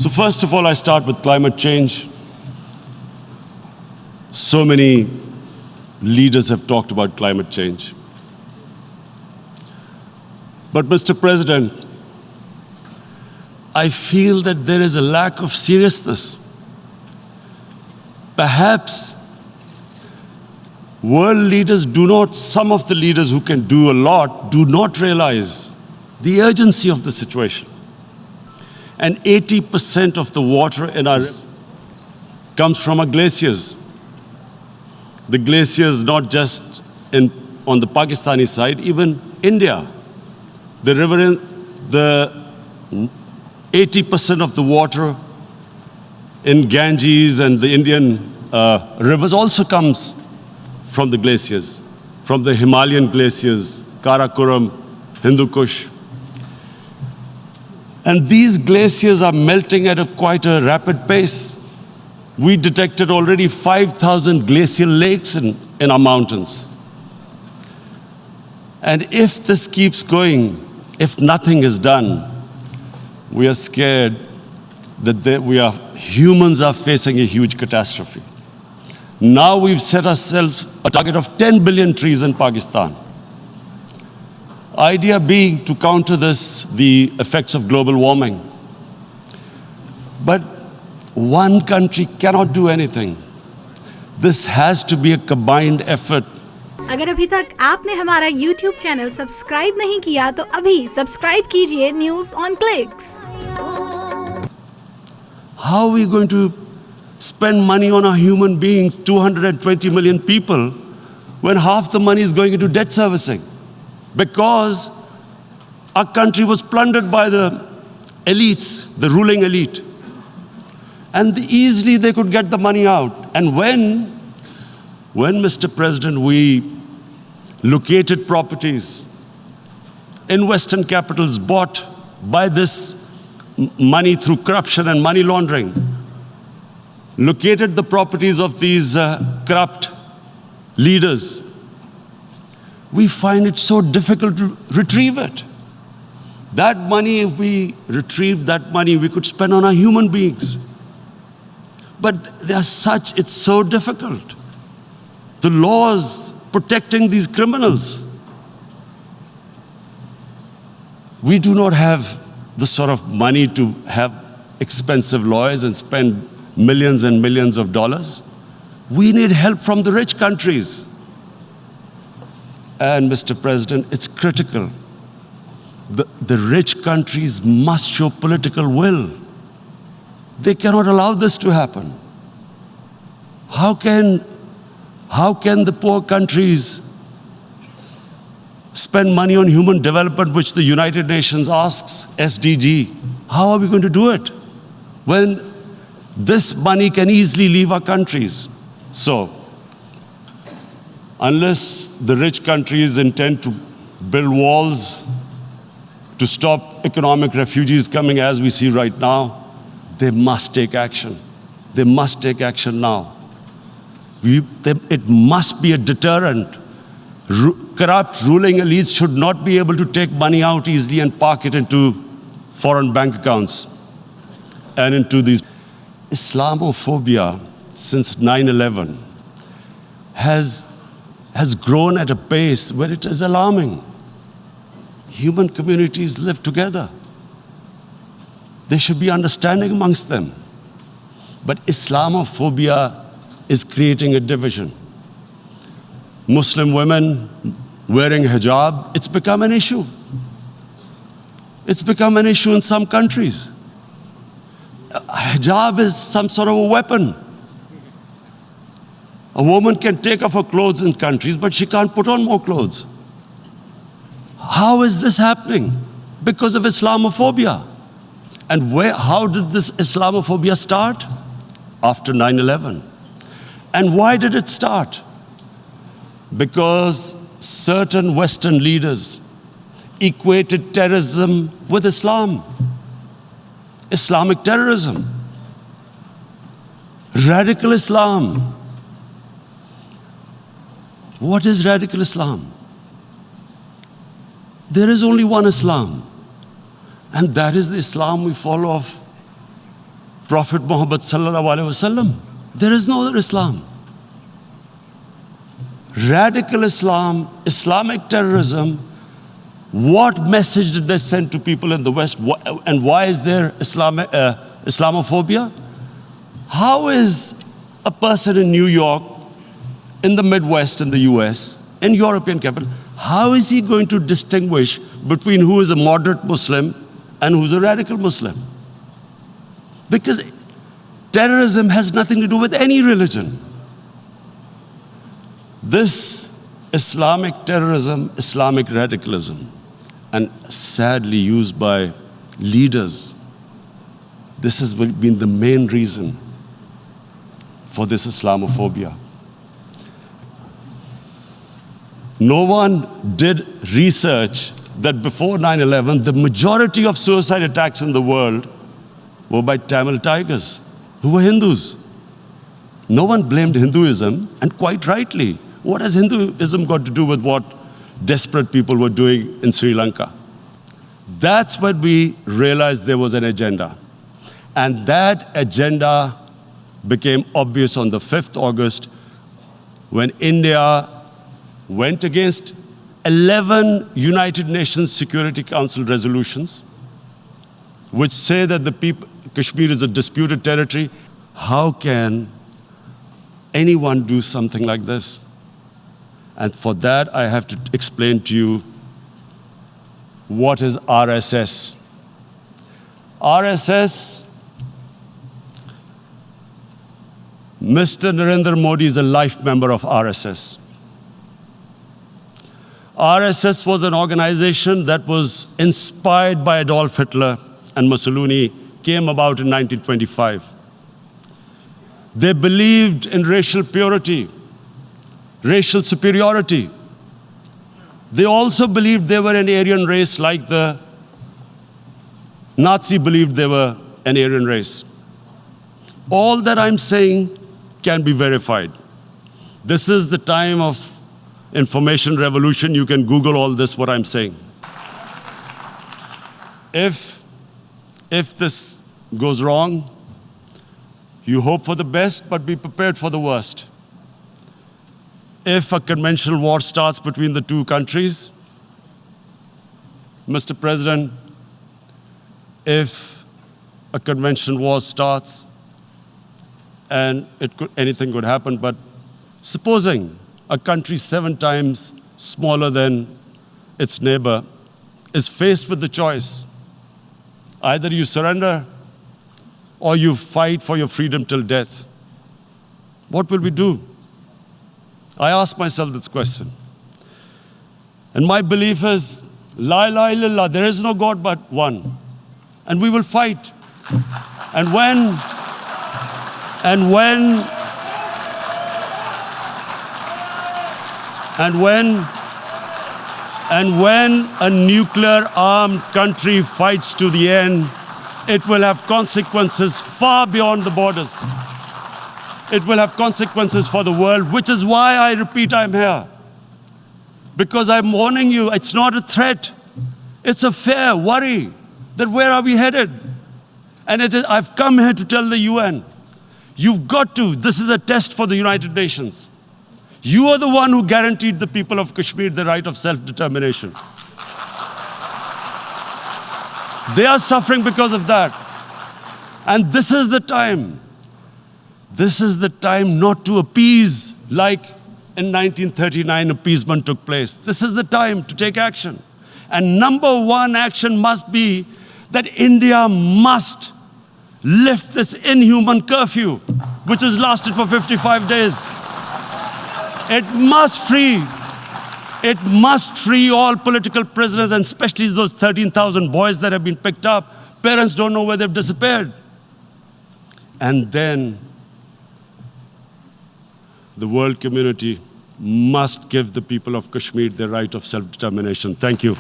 So first of all, I start with climate change. So many leaders have talked about climate change. But Mr. President, I feel that there is a lack of seriousness. Perhaps world leaders some of the leaders who can do a lot, do not realize the urgency of the situation. And 80% of the water in our comes from our glaciers. The glaciers, not just on the Pakistani side, even India. The river, the 80% of the water in Ganges and the Indian rivers also comes from the glaciers, from the Himalayan glaciers, Karakoram, Hindu Kush. And these glaciers are melting at quite a rapid pace. We detected already 5,000 glacial lakes in our mountains. And if this keeps going, if nothing is done, we are scared that humans are facing a huge catastrophe. Now we've set ourselves a target of 10 billion trees in Pakistan. Idea being to counter this, the effects of global warming. But one country cannot do anything. This has to be a combined effort. अगर अभी तक आपने हमारा YouTube channel subscribe नहीं किया तो अभी subscribe कीजिए news on clicks. How are we going to spend money on our human beings, 220 million people, when half the money is going into debt servicing? Because our country was plundered by the elites, the ruling elite. And easily they could get the money out. And when Mr. President, we located properties in Western capitals bought by this money through corruption and money laundering, located the properties of these corrupt leaders, we find it so difficult to retrieve it. That money, if we retrieve that money, we could spend on our human beings. But it's so difficult. The laws protecting these criminals. We do not have the sort of money to have expensive lawyers and spend millions and millions of dollars. We need help from the rich countries. And Mr. President, it's critical. The rich countries must show political will. They cannot allow this to happen. How can the poor countries spend money on human development, which the United Nations asks, SDG? How are we going to do it when this money can easily leave our countries? So, unless the rich countries intend to build walls to stop economic refugees coming as we see right now, they must take action. They must take action now. It must be a deterrent. Corrupt ruling elites should not be able to take money out easily and park it into foreign bank accounts and into these. Islamophobia since 9/11 has grown at a pace where it is alarming. Human communities live together. There should be understanding amongst them. But Islamophobia is creating a division. Muslim women wearing hijab, it's become an issue. It's become an issue in some countries. Hijab is some sort of a weapon. A woman can take off her clothes in countries, but she can't put on more clothes. How is this happening? Because of Islamophobia. And how did this Islamophobia start? After 9/11. And why did it start? Because certain Western leaders equated terrorism with Islam. Islamic terrorism. Radical Islam. What is radical Islam? There is only one Islam. And that is the Islam we follow of Prophet Muhammad sallallahu alaihi wasallam. There is no other Islam. Radical Islam, Islamic terrorism, what message did they send to people in the West? And why is there Islamophobia? How is a person in New York, in the Midwest, in the US, in European capital, how is he going to distinguish between who is a moderate Muslim and who's a radical Muslim? Because terrorism has nothing to do with any religion. This Islamic terrorism, Islamic radicalism, and sadly used by leaders, this has been the main reason for this Islamophobia. No one did research that before 9/11, the majority of suicide attacks in the world were by Tamil Tigers, who were Hindus. No one blamed Hinduism, and quite rightly. What has Hinduism got to do with what desperate people were doing in Sri Lanka? That's when we realized there was an agenda. And that agenda became obvious on the 5th August when India went against 11 United Nations Security Council resolutions which say that Kashmir is a disputed territory. How can anyone do something like this? And for that, I have to explain to you what is RSS. RSS, Mr. Narendra Modi is a life member of RSS. RSS was an organization that was inspired by Adolf Hitler and Mussolini, came about in 1925. They believed in racial purity, racial superiority. They also believed they were an Aryan race like the Nazi believed they were an Aryan race. All that I'm saying can be verified. This is the time of information revolution. You can Google all this, what I'm saying. If this goes wrong, you hope for the best, but be prepared for the worst. If a conventional war starts between the two countries, Mr. President, if a conventional war starts, and anything could happen, but supposing a country 7 times smaller than its neighbor is faced with the choice, either you surrender or you fight for your freedom till death, what will we do? I ask myself this question. And my belief is, La ilaha illallah, there is no God but one. And we will fight. And when a nuclear armed country fights to the end, it will have consequences far beyond the borders. It will have consequences for the world, which is why I repeat I'm here. Because I'm warning you, it's not a threat. It's a fair worry that where are we headed? And I've come here to tell the UN, you've got to, this is a test for the United Nations. You are the one who guaranteed the people of Kashmir the right of self-determination. They are suffering because of that. And this is the time. This is the time not to appease like in 1939 appeasement took place. This is the time to take action. And number one action must be that India must lift this inhuman curfew, which has lasted for 55 days. It must free all political prisoners, and especially those 13,000 boys that have been picked up. Parents don't know where they've disappeared. And then the world community must give the people of Kashmir the right of self-determination. Thank you.